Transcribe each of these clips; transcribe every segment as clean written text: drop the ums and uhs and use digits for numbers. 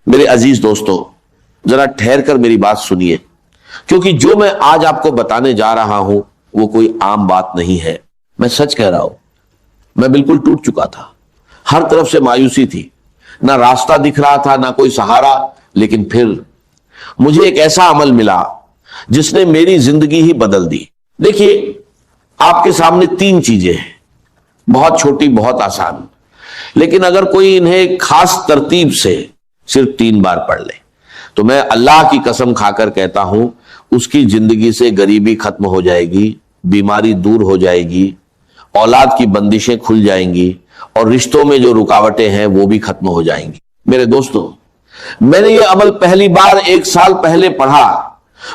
میرے عزیز دوستو، ذرا ٹھہر کر میری بات سنیے، کیونکہ جو میں آج آپ کو بتانے جا رہا ہوں وہ کوئی عام بات نہیں ہے۔ میں سچ کہہ رہا ہوں، میں بالکل ٹوٹ چکا تھا، ہر طرف سے مایوسی تھی، نہ راستہ دکھ رہا تھا نہ کوئی سہارا، لیکن پھر مجھے ایک ایسا عمل ملا جس نے میری زندگی ہی بدل دی۔ دیکھیے، آپ کے سامنے 3 چیزیں ہیں، بہت چھوٹی، بہت آسان، لیکن اگر کوئی انہیں خاص ترتیب سے صرف 3 بار پڑھ لے تو میں اللہ کی قسم کھا کر کہتا ہوں اس کی زندگی سے غریبی ختم ہو جائے گی، بیماری دور ہو جائے گی، اولاد کی بندشیں کھل جائیں گی، اور رشتوں میں جو رکاوٹیں ہیں وہ بھی ختم ہو جائیں گی۔ میرے دوستو، میں نے یہ عمل پہلی بار 1 سال پہلے پڑھا،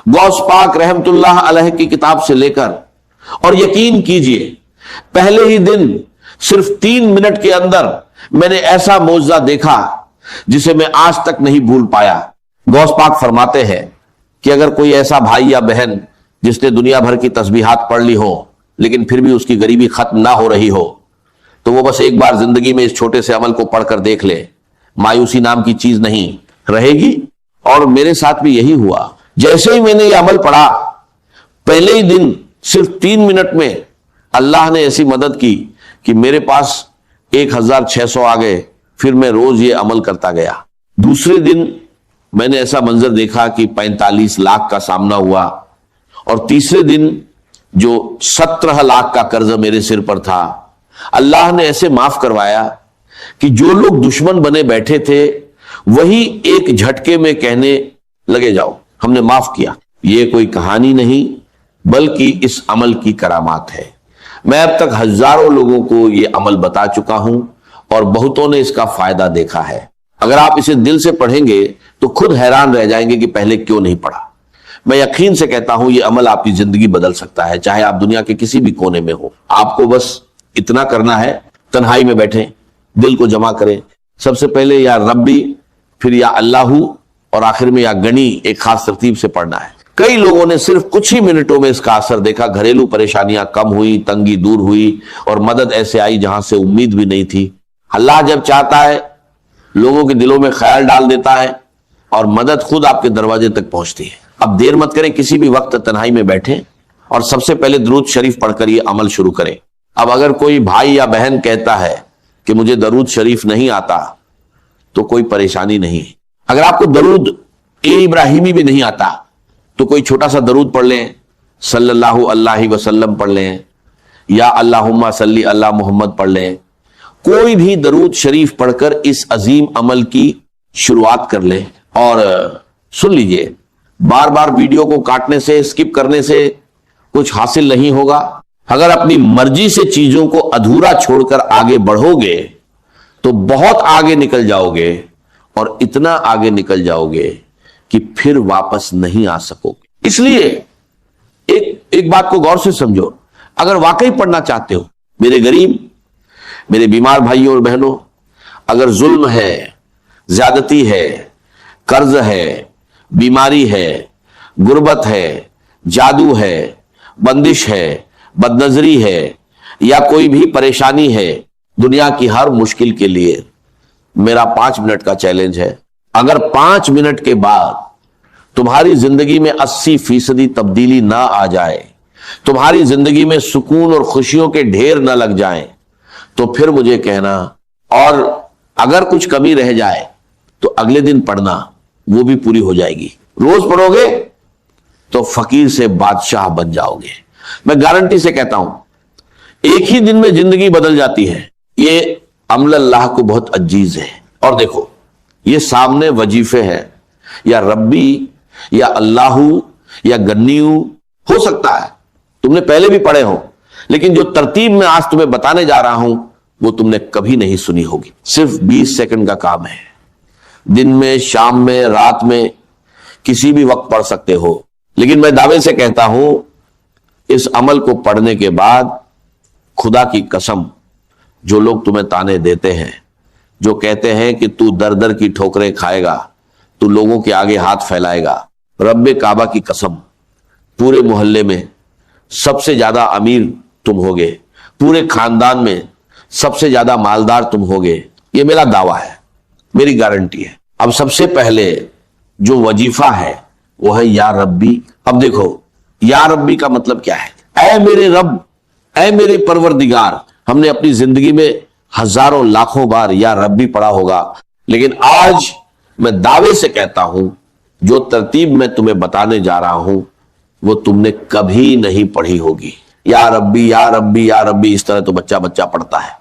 غوث پاک رحمت اللہ علیہ کی کتاب سے لے کر، اور یقین کیجئے پہلے ہی دن صرف 3 منٹ کے اندر میں نے ایسا معجزہ دیکھا جسے میں آج تک نہیں بھول پایا۔ غوث پاک فرماتے ہیں کہ اگر کوئی ایسا بھائی یا بہن جس نے دنیا بھر کی تسبیحات پڑھ لی ہو لیکن پھر بھی اس کی غریبی ختم نہ ہو رہی ہو تو وہ بس ایک بار زندگی میں اس چھوٹے سے عمل کو پڑھ کر دیکھ لے، مایوسی نام کی چیز نہیں رہے گی۔ اور میرے ساتھ بھی یہی ہوا، جیسے ہی میں نے یہ عمل پڑھا پہلے ہی دن صرف 3 منٹ میں اللہ نے ایسی مدد کی کہ میرے پاس 1600 آ گئے، پھر میں روز یہ عمل کرتا گیا۔ دوسرے دن میں نے ایسا منظر دیکھا کہ 45 لاکھ کا سامنا ہوا، اور تیسرے دن جو 17 لاکھ کا قرض میرے سر پر تھا اللہ نے ایسے معاف کروایا کہ جو لوگ دشمن بنے بیٹھے تھے وہی ایک جھٹکے میں کہنے لگے جاؤ ہم نے معاف کیا۔ یہ کوئی کہانی نہیں بلکہ اس عمل کی کرامات ہے۔ میں اب تک ہزاروں لوگوں کو یہ عمل بتا چکا ہوں اور بہتوں نے اس کا فائدہ دیکھا ہے۔ اگر آپ اسے دل سے پڑھیں گے تو خود حیران رہ جائیں گے کہ پہلے کیوں نہیں پڑھا۔ میں یقین سے کہتا ہوں یہ عمل آپ کی زندگی بدل سکتا ہے، چاہے آپ دنیا کے کسی بھی کونے میں ہو۔ آپ کو بس اتنا کرنا ہے، تنہائی میں بیٹھیں، دل کو جمع کریں، سب سے پہلے یا ربی، پھر یا اللہ، اور آخر میں یا گنی، ایک خاص ترتیب سے پڑھنا ہے۔ کئی لوگوں نے صرف کچھ ہی منٹوں میں اس کا اثر دیکھا، گھریلو پریشانیاں کم ہوئی، تنگی دور ہوئی، اور مدد ایسے آئی جہاں سے امید بھی نہیں تھی۔ اللہ جب چاہتا ہے لوگوں کے دلوں میں خیال ڈال دیتا ہے اور مدد خود آپ کے دروازے تک پہنچتی ہے۔ اب دیر مت کریں، کسی بھی وقت تنہائی میں بیٹھیں اور سب سے پہلے درود شریف پڑھ کر یہ عمل شروع کریں۔ اب اگر کوئی بھائی یا بہن کہتا ہے کہ مجھے درود شریف نہیں آتا تو کوئی پریشانی نہیں۔ اگر آپ کو درود ابراہیمی بھی نہیں آتا تو کوئی چھوٹا سا درود پڑھ لیں، صلی اللہ علیہ وسلم پڑھ لیں، یا اللہم صلی اللہ محمد پڑھ لیں۔ کوئی بھی درود شریف پڑھ کر اس عظیم عمل کی شروعات کر لیں۔ اور سن لیجئے، بار بار ویڈیو کو کاٹنے سے، سکپ کرنے سے کچھ حاصل نہیں ہوگا۔ اگر اپنی مرضی سے چیزوں کو ادھورا چھوڑ کر آگے بڑھو گے تو بہت آگے نکل جاؤ گے، اور اتنا آگے نکل جاؤ گے کہ پھر واپس نہیں آ سکو گے۔ اس لیے ایک بات کو غور سے سمجھو، اگر واقعی پڑھنا چاہتے ہو، میرے غریب، میرے بیمار بھائیوں اور بہنوں، اگر ظلم ہے، زیادتی ہے، قرض ہے، بیماری ہے، غربت ہے، جادو ہے، بندش ہے، بد نظری ہے، یا کوئی بھی پریشانی ہے، دنیا کی ہر مشکل کے لیے میرا 5 منٹ کا چیلنج ہے۔ اگر 5 منٹ کے بعد تمہاری زندگی میں 80% تبدیلی نہ آ جائے، تمہاری زندگی میں سکون اور خوشیوں کے ڈھیر نہ لگ جائیں، تو پھر مجھے کہنا، اور اگر کچھ کمی رہ جائے تو اگلے دن پڑھنا، وہ بھی پوری ہو جائے گی۔ روز پڑھو گے تو فقیر سے بادشاہ بن جاؤ گے۔ میں گارنٹی سے کہتا ہوں ایک ہی دن میں زندگی بدل جاتی ہے۔ یہ عمل اللہ کو بہت عزیز ہے۔ اور دیکھو، یہ سامنے وظیفے ہیں، یا ربی، یا اللہ، یا گنیو، ہو سکتا ہے تم نے پہلے بھی پڑھے ہوں، لیکن جو ترتیب میں آج تمہیں بتانے جا رہا ہوں وہ تم نے کبھی نہیں سنی ہوگی۔ صرف 20 سیکنڈ کا کام ہے، دن میں، شام میں، رات میں، کسی بھی وقت پڑھ سکتے ہو۔ لیکن میں دعوے سے کہتا ہوں اس عمل کو پڑھنے کے بعد خدا کی قسم، جو لوگ تمہیں تانے دیتے ہیں، جو کہتے ہیں کہ تو در در کی ٹھوکریں کھائے گا، تو لوگوں کے آگے ہاتھ پھیلائے گا، رب کعبہ کی قسم، پورے محلے میں سب سے زیادہ امیر تم ہوگے، پورے خاندان میں سب سے زیادہ مالدار تم ہوگے۔ یہ میرا دعویٰ ہے، میری گارنٹی ہے۔ अब सबसे पहले जो वजीफा है वो है या रब्बी। अब देखो या रब्बी का मतलब क्या है? ऐ मेरे रब, ऐ मेरे परवरदिगार। हमने अपनी जिंदगी में हजारों लाखों बार या रब्बी पढ़ा होगा, लेकिन आज मैं दावे से कहता हूं जो तरतीब मैं तुम्हें बताने जा रहा हूं वो तुमने कभी नहीं पढ़ी होगी। या रब्बी या रब्बी या रब्बी, इस तरह तो बच्चा बच्चा पढ़ता है,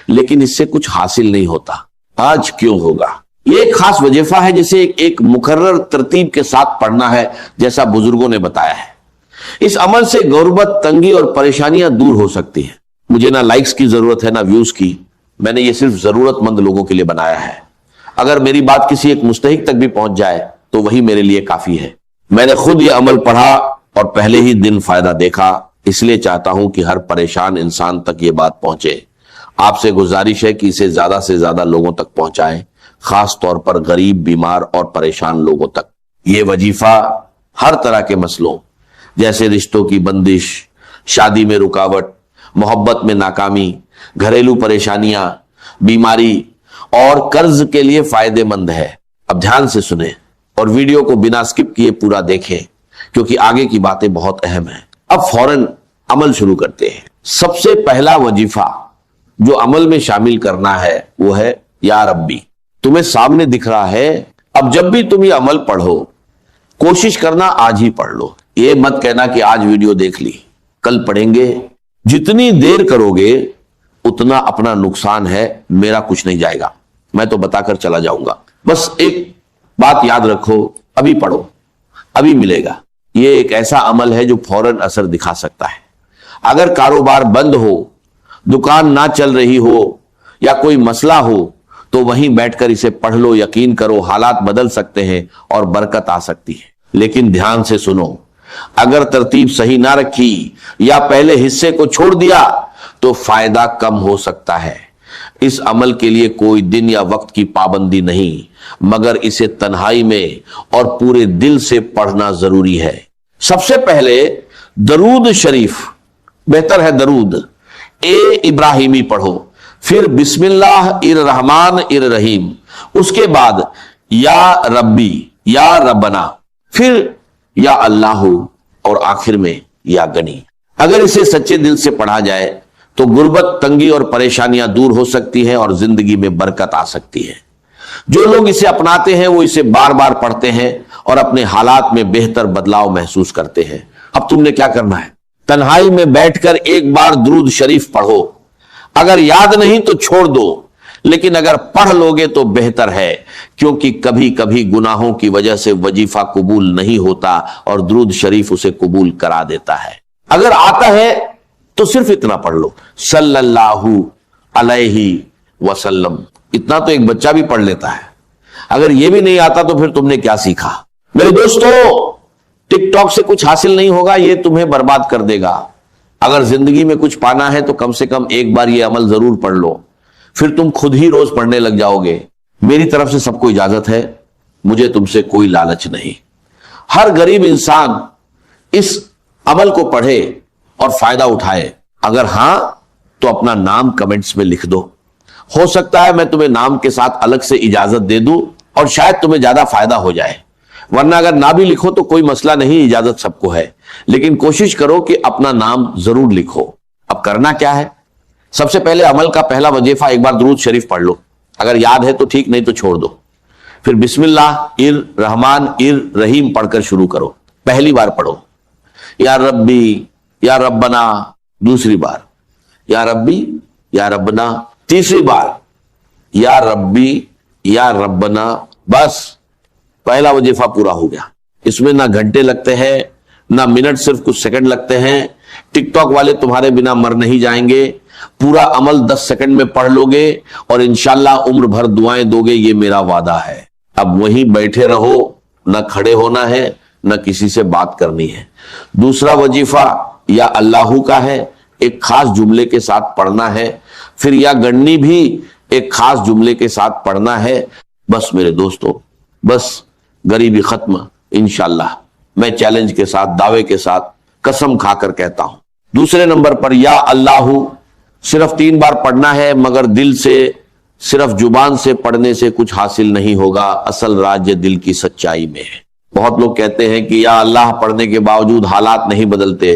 लेकिन इससे कुछ हासिल नहीं होता। आज क्यों होगा? ये एक खास वजीफा है जिसे एक मुकर्रर तरतीब के साथ पढ़ना है, जैसा बुजुर्गों ने बताया है। इस अमल से गुर्बत, तंगी और परेशानियां दूर हो सकती हैं। मुझे ना लाइक्स की जरूरत है ना व्यूज की, मैंने ये सिर्फ जरूरतमंद लोगों के लिए बनाया है। अगर मेरी बात किसी एक मुस्तहिक तक भी पहुंच जाए तो वही मेरे लिए काफी है। मैंने खुद ये अमल पढ़ा और पहले ही दिन फायदा देखा, इसलिए चाहता हूं कि हर परेशान इंसान तक ये बात पहुंचे। आपसे गुजारिश है कि इसे ज्यादा से ज्यादा लोगों तक पहुंचाएं, खास तौर पर गरीब, बीमार और परेशान लोगों तक। ये वजीफा हर तरह के मसलों जैसे रिश्तों की बंदिश, शादी में रुकावट, मोहब्बत में नाकामी, घरेलू परेशानियां, बीमारी और कर्ज के लिए फायदेमंद है। अब ध्यान से सुने और वीडियो को बिना स्किप किए पूरा देखें, क्योंकि आगे की बातें बहुत अहम हैं। अब फौरन अमल शुरू करते हैं। सबसे पहला वजीफा जो अमल में शामिल करना है वो है या रब्बी। तुम्हें सामने दिख रहा है। अब जब भी तुम ये अमल पढ़ो, कोशिश करना आज ही पढ़ लो। ये मत कहना कि आज वीडियो देख ली, कल पढ़ेंगे। जितनी देर करोगे उतना अपना नुकसान है, मेरा कुछ नहीं जाएगा, मैं तो बताकर चला जाऊंगा। बस एक बात याद रखो, अभी पढ़ो, अभी मिलेगा। ये एक ऐसा अमल है जो फौरन असर दिखा सकता है। अगर कारोबार बंद हो, दुकान ना चल रही हो या कोई मसला हो तो वहीं बैठकर इसे पढ़ लो। यकीन करो हालात बदल सकते हैं और बरकत आ सकती है। लेकिन ध्यान से सुनो, अगर तरतीब सही ना रखी या पहले हिस्से को छोड़ दिया तो फायदा कम हो सकता है। इस अमल के लिए कोई दिन या वक्त की पाबंदी नहीं, मगर इसे तन्हाई में और पूरे दिल से पढ़ना जरूरी है। सबसे पहले दरूद शरीफ, बेहतर है दरूद ए इब्राहिमी पढ़ो, फिर बिस्मिल्लाह इर रहमान इर रहीम, उसके बाद या रब्बी या रब्बना, फिर या अल्लाह और आखिर में या गनी। अगर इसे सच्चे दिल से पढ़ा जाए तो गुर्बत, तंगी और परेशानियां दूर हो सकती हैं और जिंदगी में बरकत आ सकती है। जो लोग इसे अपनाते हैं वो इसे बार बार पढ़ते हैं और अपने हालात में बेहतर बदलाव महसूस करते हैं। अब तुमने क्या करना है? तन्हाई में बैठकर एक बार दुरूद शरीफ पढ़ो। अगर याद नहीं तो छोड़ दो, लेकिन अगर पढ़ लोगे तो बेहतर है, क्योंकि कभी कभी गुनाहों की वजह से वजीफा कबूल नहीं होता और दुरूद शरीफ उसे कबूल करा देता है। अगर आता है तो सिर्फ इतना पढ़ लो, सल्लल्लाहु अलैहि वसल्लम। इतना तो एक बच्चा भी पढ़ लेता है। अगर यह भी नहीं आता तो फिर तुमने क्या सीखा? मेरे दोस्तों, टिकटॉक से कुछ हासिल नहीं होगा, यह तुम्हें बर्बाद कर देगा। अगर जिंदगी में कुछ पाना है तो कम से कम एक बार यह अमल जरूर पढ़ लो, फिर तुम खुद ही रोज पढ़ने लग जाओगे। मेरी तरफ से सबको इजाजत है, मुझे तुमसे कोई लालच नहीं। हर गरीब इंसान इस अमल को पढ़े और फायदा उठाए। अगर हां तो अपना नाम कमेंट्स में लिख दो। हो सकता है मैं तुम्हें नाम के साथ अलग से इजाजत दे दूं और शायद तुम्हें ज्यादा फायदा हो जाए, वरना अगर ना भी लिखो तो कोई मसला नहीं, इजाजत सबको है। लेकिन कोशिश करो कि अपना नाम जरूर लिखो। अब करना क्या है? सबसे पहले अमल का पहला वजीफा एक बार दुरूद शरीफ पढ़ लो। अगर याद है तो ठीक, नहीं तो छोड़ दो। फिर बिस्मिल्लाह इर रहमान इर रहीम पढ़कर शुरू करो। पहली बार पढ़ो या रब्बी या रब्बना, दूसरी बार या रब्बी या रब्बना, तीसरी बार या रब्बी या रब्बना। बस पहला वजीफा पूरा हो गया। इसमें ना घंटे लगते हैं ना मिनट, सिर्फ कुछ सेकंड लगते हैं। टिकटॉक वाले तुम्हारे बिना मर नहीं जाएंगे। पूरा अमल 10 सेकंड में पढ़ लोगे और इंशाल्लाह उम्र भर दुआएं दोगे, ये मेरा वादा है। अब वहीं बैठे रहो, ना खड़े होना है ना किसी से बात करनी है। दूसरा वजीफा या अल्लाहू का है, एक खास जुमले के साथ पढ़ना है। फिर या गन्नी भी एक खास जुमले के साथ पढ़ना है। बस मेरे दोस्तों, बस गरीबी खत्म इंशाल्लाह। मैं चैलेंज के साथ, दावे के साथ, कसम खाकर कहता हूं। दूसरे नंबर पर या अल्लाहू सिर्फ 3 बार पढ़ना है, मगर दिल से सिर्फ जुबान से पढ़ने से कुछ हासिल नहीं होगा, असल राज्य दिल की सच्चाई में है। बहुत लोग कहते हैं कि या अल्लाह पढ़ने के बावजूद हालात नहीं बदलते,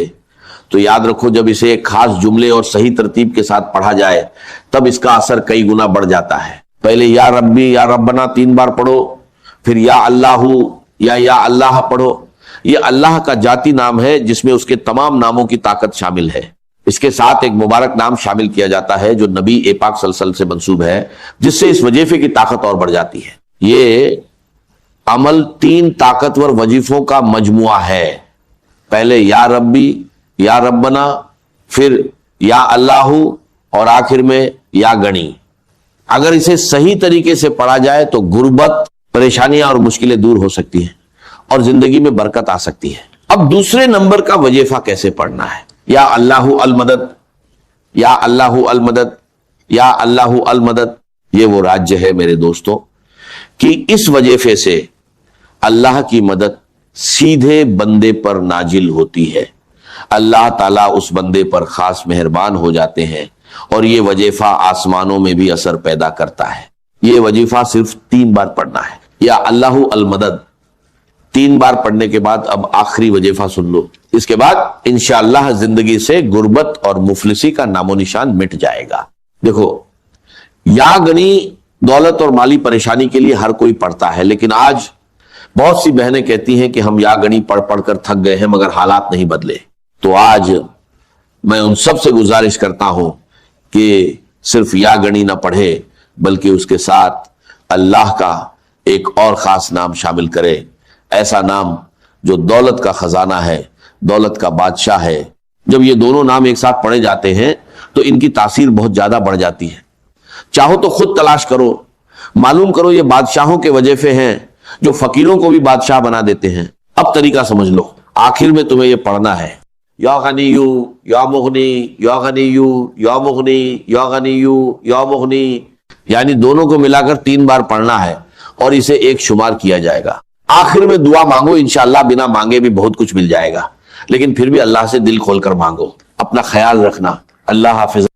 तो याद रखो जब इसे एक खास जुमले और सही तरतीब के साथ पढ़ा जाए तब इसका असर कई गुना बढ़ जाता है। पहले या रब्बी या रब्बना 3 बार पढ़ो, फिर या अल्लाहू या अल्लाह पढ़ो। यह अल्लाह का जाती नाम है जिसमें उसके तमाम नामों की ताकत शामिल है। इसके साथ एक मुबारक नाम शामिल किया जाता है जो नबी पाक सल्लल्लाहु अलैहि वसल्लम से मंसूब है, जिससे इस वजीफे की ताकत और बढ़ जाती है। ये अमल 3 ताकतवर वजीफों का मजमुआ है। पहले या रब्बी या रब्बना, फिर या अल्लाहू और आखिर में या गणी। अगर इसे सही तरीके से पढ़ा जाए तो गुर्बत, परेशानियां और मुश्किलें दूर हो सकती हैं और जिंदगी में बरकत आ सकती है। अब दूसरे नंबर का वजीफा कैसे पढ़ना है? या अल्लाहु अल मदद, या अल्लाहु अल मदद, या अल्लाहु अल मदद। ये वो राज्य है मेरे दोस्तों कि इस वजीफे से अल्लाह की मदद सीधे बंदे पर नाजिल होती है। अल्लाह ताला उस बंदे पर खास मेहरबान हो जाते हैं और ये वजीफा आसमानों में भी असर पैदा करता है। ये वजीफा सिर्फ 3 बार पढ़ना है। या अल्लाहु अल मदद 3 बार पढ़ने के बाद अब आखिरी वजीफा सुन लो। इसके बाद इंशाअल्लाह जिंदगी से गुर्बत और मुफलिसी का नामो निशान मिट जाएगा। देखो, या गनी दौलत और माली परेशानी के लिए हर कोई पढ़ता है, लेकिन आज बहुत सी बहनें कहती हैं कि हम या गनी पढ़ पढ़ कर थक गए हैं मगर हालात नहीं बदले। तो आज मैं उन सब से गुजारिश करता हूं कि सिर्फ या गनी ना पढ़े बल्कि उसके साथ अल्लाह का एक और खास नाम शामिल करे, ऐसा नाम जो दौलत का खजाना है, दौलत का बादशाह है। जब ये दोनों नाम एक साथ पढ़े जाते हैं तो इनकी तासीर बहुत ज्यादा बढ़ जाती है। चाहो तो खुद तलाश करो, मालूम करो ये बादशाहों के वजीफे हैं जो फकीरों को भी बादशाह बना देते हैं। अब तरीका समझ लो, आखिर में तुम्हें यह पढ़ना है या गनीयू या मुगनी, या गनीयू या मुगनी, या गनीयू या मुगनी, यानी दोनों को मिलाकर 3 बार पढ़ना है और इसे एक शुमार किया जाएगा। आखिर में दुआ मांगो, इंशाअल्लाह बिना मांगे भी बहुत कुछ मिल जाएगा, लेकिन फिर भी अल्लाह से दिल खोलकर मांगो। अपना ख्याल रखना। अल्लाह हाफिज।